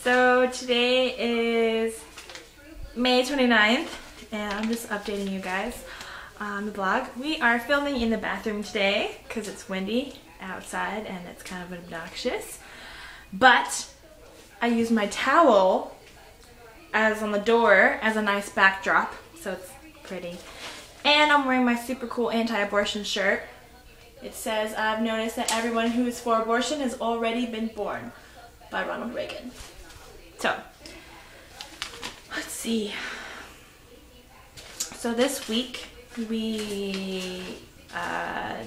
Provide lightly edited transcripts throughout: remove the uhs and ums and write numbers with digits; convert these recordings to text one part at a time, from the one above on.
So today is May 29th and I'm just updating you guys on the vlog. We are filming in the bathroom today because it's windy outside and it's kind of obnoxious. But I used my towel as on the door as a nice backdrop, so it's pretty. And I'm wearing my super cool anti-abortion shirt. It says, "I've noticed that everyone who is for abortion has already been born," by Ronald Reagan. So, let's see. So this week we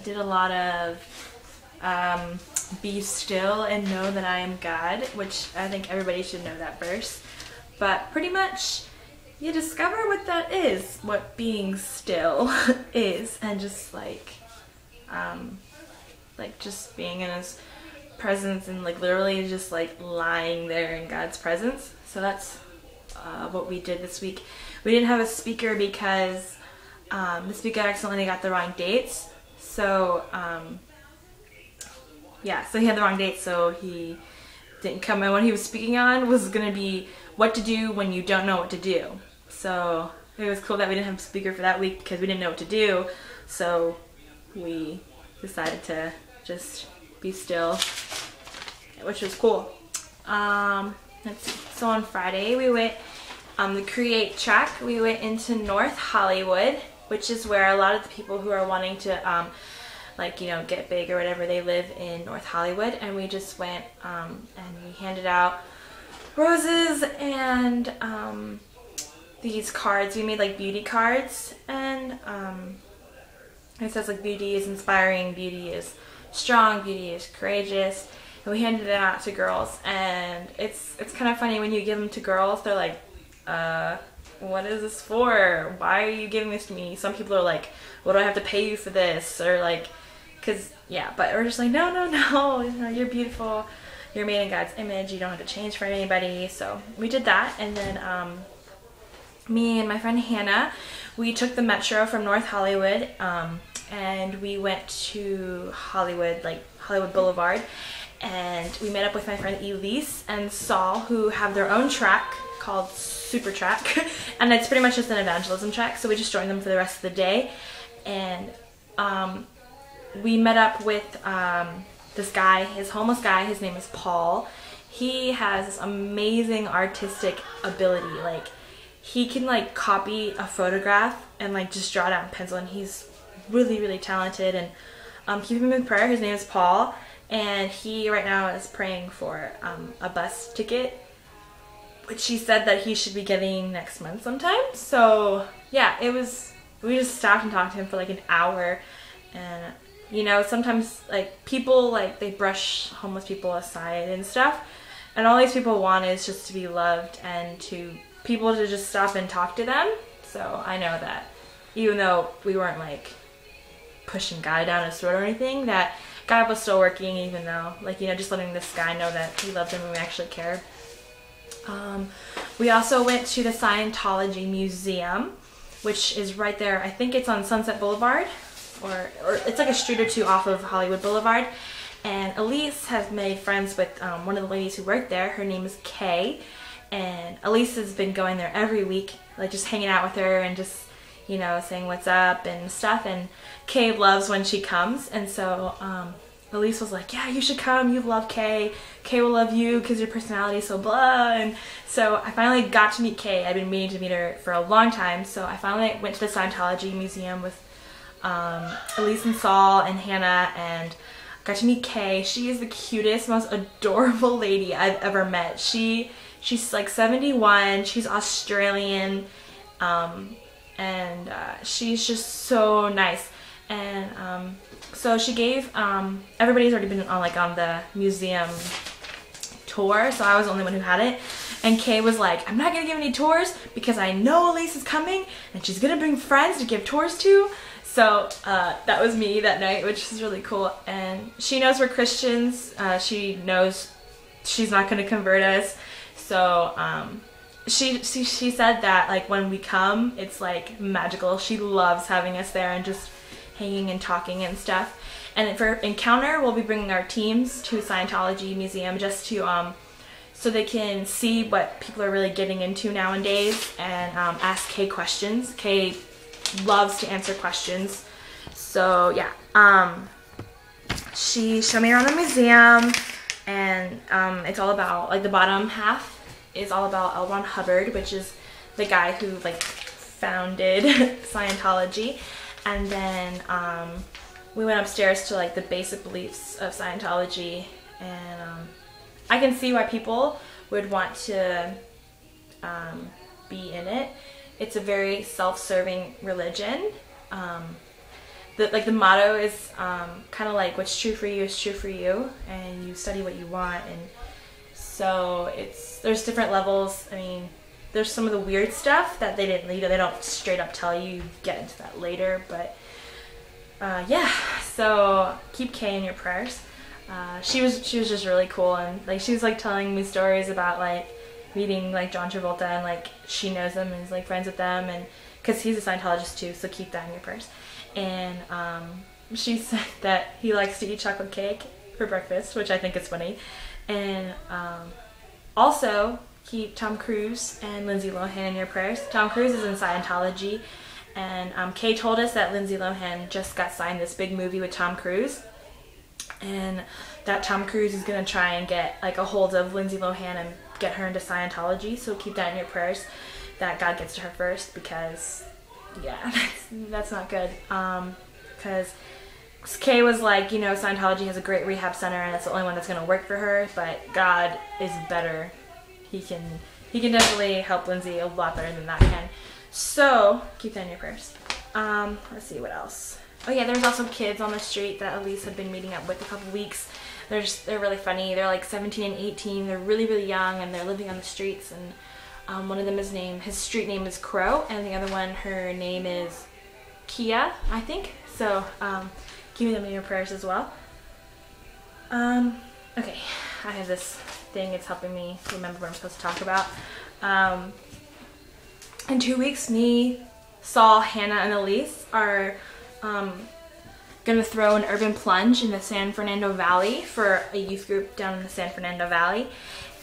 did a lot of be still and know that I am God, which I think everybody should know that verse. But pretty much you discover what that is, what being still is, and just like just being in His presence and like literally just like lying there in God's presence. So that's what we did this week. We didn't have a speaker because the speaker accidentally got the wrong dates. So yeah, so he had the wrong date, so he didn't come. And what he was speaking on was going to be what to do when you don't know what to do. So it was cool that we didn't have a speaker for that week because we didn't know what to do. So we decided to just be still, which was cool. Let's see. So on Friday we went the Create track. We went into North Hollywood, which is where a lot of the people who are wanting to like, you know, get big or whatever, they live in North Hollywood. And we just went and we handed out roses and these cards. We made like beauty cards, and it says like beauty is inspiring, beauty is strong, beauty is courageous. And we handed it out to girls, and it's kind of funny when you give them to girls. They're like, what is this for? Why are you giving this to me? Some people are like, what do I have to pay you for this? Or like, cause yeah, but we're just like, no, you know, you're beautiful. You're made in God's image. You don't have to change for anybody. So we did that, and then me and my friend Hannah, we took the metro from North Hollywood, and we went to Hollywood, like Hollywood Boulevard, and we met up with my friend Elise and Saul, who have their own track called Super Track, and it's pretty much just an evangelism track. So we just joined them for the rest of the day, and we met up with this guy, his homeless guy. His name is Paul. He has this amazing artistic ability. Like, he can like copy a photograph and like just draw it out in pencil, and he's really talented. And keep him in prayer. His name is Paul, and he right now is praying for a bus ticket, which he said that he should be getting next month sometime. So yeah, we just stopped and talked to him for like an hour. And you know, sometimes like people, like, they brush homeless people aside and stuff, and all these people want is just to be loved and to people to just stop and talk to them. So I know that even though we weren't like pushing God down his throat or anything, that God was still working, even though, like, you know, just letting this guy know that he loved him and we actually cared. We also went to the Scientology Museum, which is right there. I think it's on Sunset Boulevard, or it's like a street or two off of Hollywood Boulevard. And Elise has made friends with one of the ladies who worked there. Her name is Kay, and Elise has been going there every week, like just hanging out with her and just, you know, saying what's up and stuff. And Kay loves when she comes, and so Elise was like, yeah, you should come, you love Kay. Kay will love you because your personality is so blah. And so I finally got to meet Kay. I've been meaning to meet her for a long time, so I finally went to the Scientology Museum with Elise and Saul and Hannah, and got to meet Kay. She is the cutest, most adorable lady I've ever met. She's like 71, she's Australian, and she's just so nice. And so she gave, everybody's already been on the museum tour, so I was the only one who had it. And Kay was like, I'm not gonna give any tours because I know Elise is coming and she's gonna bring friends to give tours to. So that was me that night, which is really cool. And she knows we're Christians. She knows she's not gonna convert us. So she said that like when we come, it's like magical. She loves having us there and just hanging and talking and stuff. And for Encounter, we'll be bringing our teams to Scientology Museum just to so they can see what people are really getting into nowadays and ask Kay questions. Kay loves to answer questions. So yeah, she showed me around the museum, and it's all about, like, the bottom half is all about L. Ron Hubbard, which is the guy who, like, founded Scientology. And then we went upstairs to, like, the basic beliefs of Scientology, and I can see why people would want to be in it. It's a very self-serving religion. The motto is kind of like, what's true for you is true for you, and you study what you want. And so there's different levels. I mean, there's some of the weird stuff that they don't straight up tell you. You get into that later, but yeah. So keep Kay in your prayers. She was just really cool, and like she was like telling me stories about like meeting like John Travolta, and like she knows him and is like friends with them, and because he's a Scientologist too, so keep that in your prayers. And she said that he likes to eat chocolate cake for breakfast, which I think is funny. And also keep Tom Cruise and Lindsay Lohan in your prayers. Tom Cruise is in Scientology, and Kay told us that Lindsay Lohan just got signed this big movie with Tom Cruise, and that Tom Cruise is gonna try and get like a hold of Lindsay Lohan and get her into Scientology. So keep that in your prayers, that God gets to her first, because yeah, that's not good. Because Kay was like, you know, Scientology has a great rehab center and it's the only one that's gonna work for her, but God is better. He can definitely help Lindsay a lot better than that can. So keep that in your prayers. Let's see what else. Oh yeah, there's also kids on the street that Elise had been meeting up with a couple weeks. They're really funny. They're like 17 and 18. They're really, really young, and they're living on the streets. And one of them his street name is Crow, and the other one, her name is Kia, I think. So keep them in your prayers as well. Okay, I have this thing. It's helping me remember what I'm supposed to talk about. In 2 weeks, me, Saul, Hannah, and Elise are gonna throw an urban plunge in the San Fernando Valley for a youth group down in the San Fernando Valley.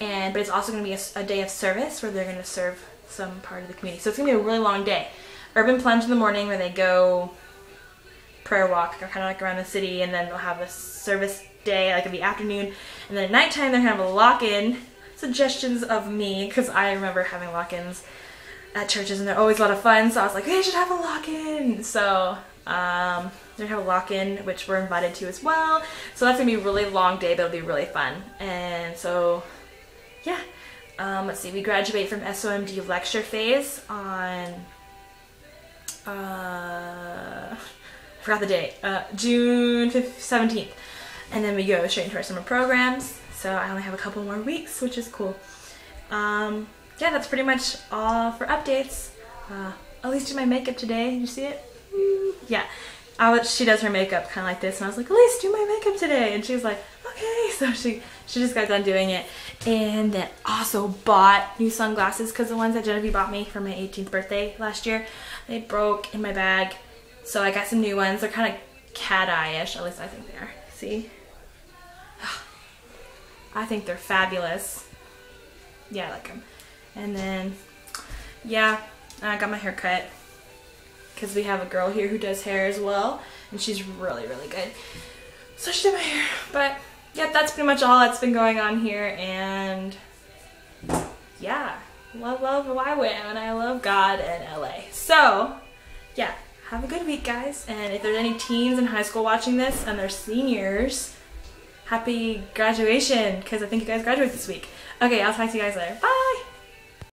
But it's also gonna be a day of service where they're gonna serve some part of the community. So it's gonna be a really long day. Urban plunge in the morning where they go prayer walk, kind of like around the city, and then they'll have a service day like in the afternoon, and then at nighttime they're gonna have a lock-in. Suggestions of me, because I remember having lock-ins at churches and they're always a lot of fun, so I was like, they should have a lock-in. So they're gonna have a lock-in, which we're invited to as well. So that's gonna be a really long day, but it'll be really fun. And so yeah, let's see, we graduate from SOMD lecture phase on I forgot the date, June 17th, and then we go straight into our summer programs. So I only have a couple more weeks, which is cool. Yeah, that's pretty much all for updates. Elise did my makeup today. Did you see it? Yeah. She does her makeup kind of like this, and I was like, Elise, do my makeup today. And she was like, okay. So she just got done doing it. And then also bought new sunglasses, because the ones that Genevieve bought me for my 18th birthday last year, they broke in my bag. So I got some new ones. They're kind of cat eye-ish, at least I think they are. See? I think they're fabulous. Yeah, I like them. And then, yeah, I got my hair cut, because we have a girl here who does hair as well, and she's really, really good. So she did my hair. But yeah, that's pretty much all that's been going on here. And yeah, love YWAM, and I love God and LA. So yeah, have a good week, guys. And if there's any teens in high school watching this and they're seniors, happy graduation, because I think you guys graduate this week. Okay, I'll talk to you guys later. Bye!